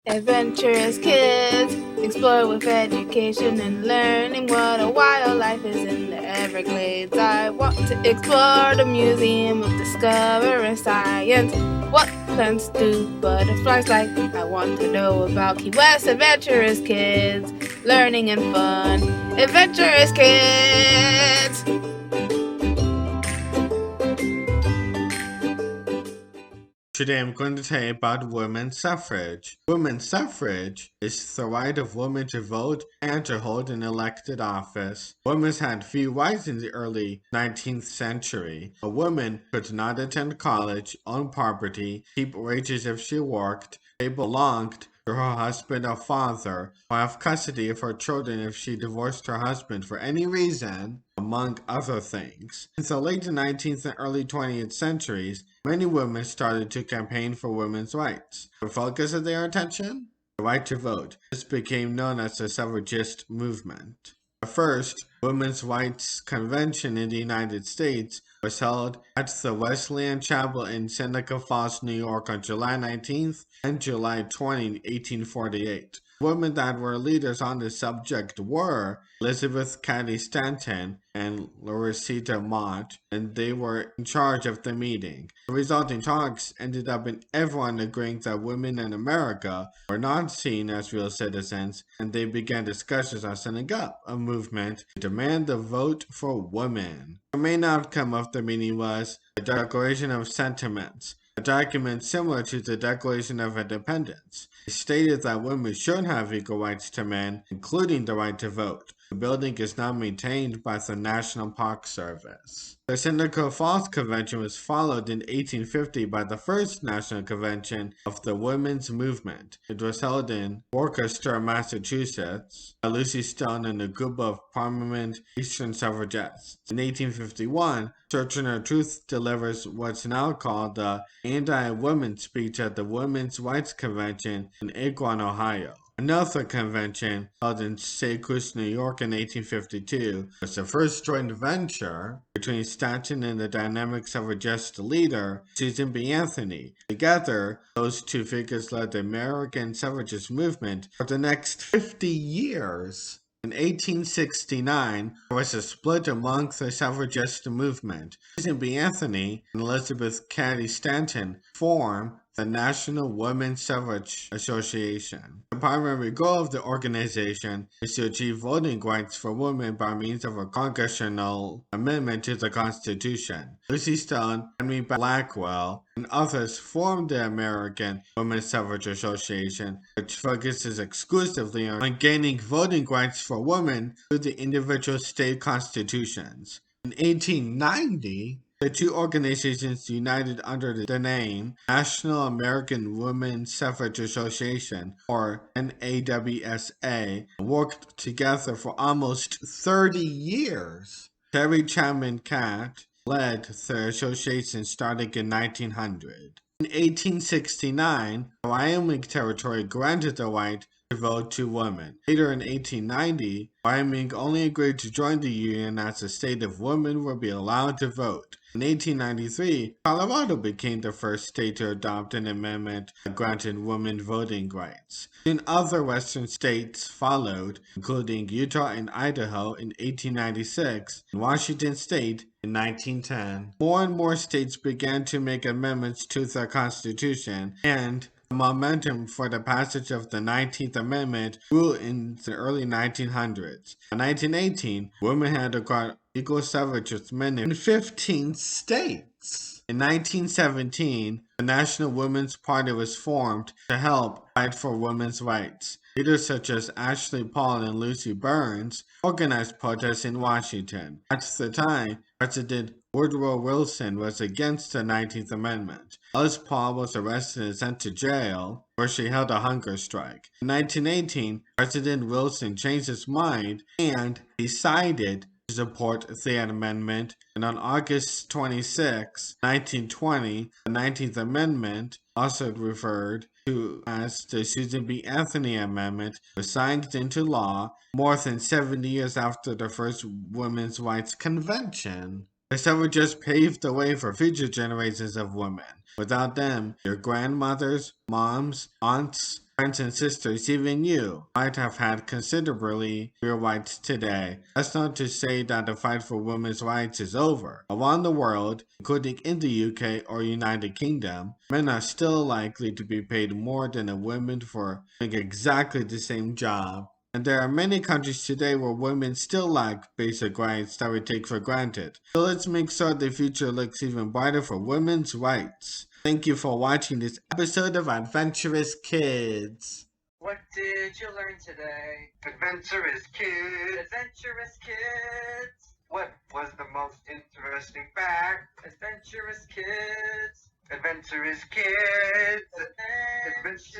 Adventurous kids explore with education and learning what a wildlife is in the Everglades. I want to explore the Museum of Discovering Science. What plants do butterflies like? I want to know about Key West. Adventurous kids, learning and fun. Adventurous kids! Today I'm going to tell you about women's suffrage. Women's suffrage is the right of women to vote and to hold an elected office. Women had few rights in the early 19th century. A woman could not attend college, own property, keep wages if she worked, they belonged to her husband or father, or have custody of her children if she divorced her husband for any reason, among other things. In the late 19th and early 20th centuries, many women started to campaign for women's rights. The focus of their attention? The right to vote. This became known as the suffragist movement. The first women's rights convention in the United States was held at the Wesleyan Chapel in Seneca Falls, New York on July 19th and July 20, 1848. Women that were leaders on the subject were Elizabeth Cady Stanton and Loretta Mott, and they were in charge of the meeting. The resulting talks ended up in everyone agreeing that women in America were not seen as real citizens, and they began discussions on setting up a movement to demand the vote for women. The main outcome of the meeting was a Declaration of Sentiments, a document similar to the Declaration of Independence. It stated that women should have equal rights to men, including the right to vote. The building is now maintained by the National Park Service. The Seneca Falls Convention was followed in 1850 by the first National Convention of the Women's Movement. It was held in Worcester, Massachusetts, by Lucy Stone and a group of prominent Eastern suffragists. In 1851, Sojourner Truth delivers what's now called the anti-women's speech at the Women's Rights Convention in Akron, Ohio. Another convention, held in Syracuse, New York in 1852, was the first joint venture between Stanton and the dynamic suffragist leader, Susan B. Anthony. Together, those two figures led the American suffragist movement for the next 50 years. In 1869, there was a split among the suffragist movement. Susan B. Anthony and Elizabeth Cady Stanton formed the National Women's Suffrage Association. The primary goal of the organization is to achieve voting rights for women by means of a congressional amendment to the Constitution. Lucy Stone, Henry Blackwell, and others formed the American Women's Suffrage Association, which focuses exclusively on gaining voting rights for women through the individual state constitutions. In 1890, the two organizations united under the name National American Women's Suffrage Association, or NAWSA, and worked together for almost 30 years. Terry Chapman Catt led the association starting in 1900. In 1869, the Wyoming Territory granted the right to vote to women. Later in 1890, Wyoming only agreed to join the Union as a state if women would be allowed to vote. In 1893, Colorado became the first state to adopt an amendment that granted women voting rights. Soon other western states followed, including Utah and Idaho in 1896 and Washington State in 1910. More and more states began to make amendments to their constitution, and the momentum for the passage of the 19th Amendment grew in the early 1900s. By 1918, women had acquired equal suffrage with men in 15 states. In 1917, the National Women's Party was formed to help fight for women's rights. Leaders such as Ashley Paul and Lucy Burns organized protests in Washington. At the time, President Woodrow Wilson was against the 19th Amendment. Alice Paul was arrested and sent to jail, where she held a hunger strike. In 1918, President Wilson changed his mind and decided to support the amendment, and on August 26, 1920, the 19th Amendment, also referred to as the Susan B. Anthony Amendment, was signed into law more than 70 years after the first Women's Rights Convention. The suffragists paved the way for future generations of women. Without them, your grandmothers, moms, aunts, Friends and sisters, even you might have had considerably fewer rights today. That's not to say that the fight for women's rights is over. Around the world, including in the UK or United Kingdom, men are still likely to be paid more than women for doing exactly the same job. And there are many countries today where women still lack basic rights that we take for granted. So let's make sure the future looks even brighter for women's rights. Thank you for watching this episode of Adventurous Kids. What did you learn today? Adventurous Kids! Adventurous Kids! What was the most interesting fact? Adventurous Kids! Adventurous Kids! Adventurous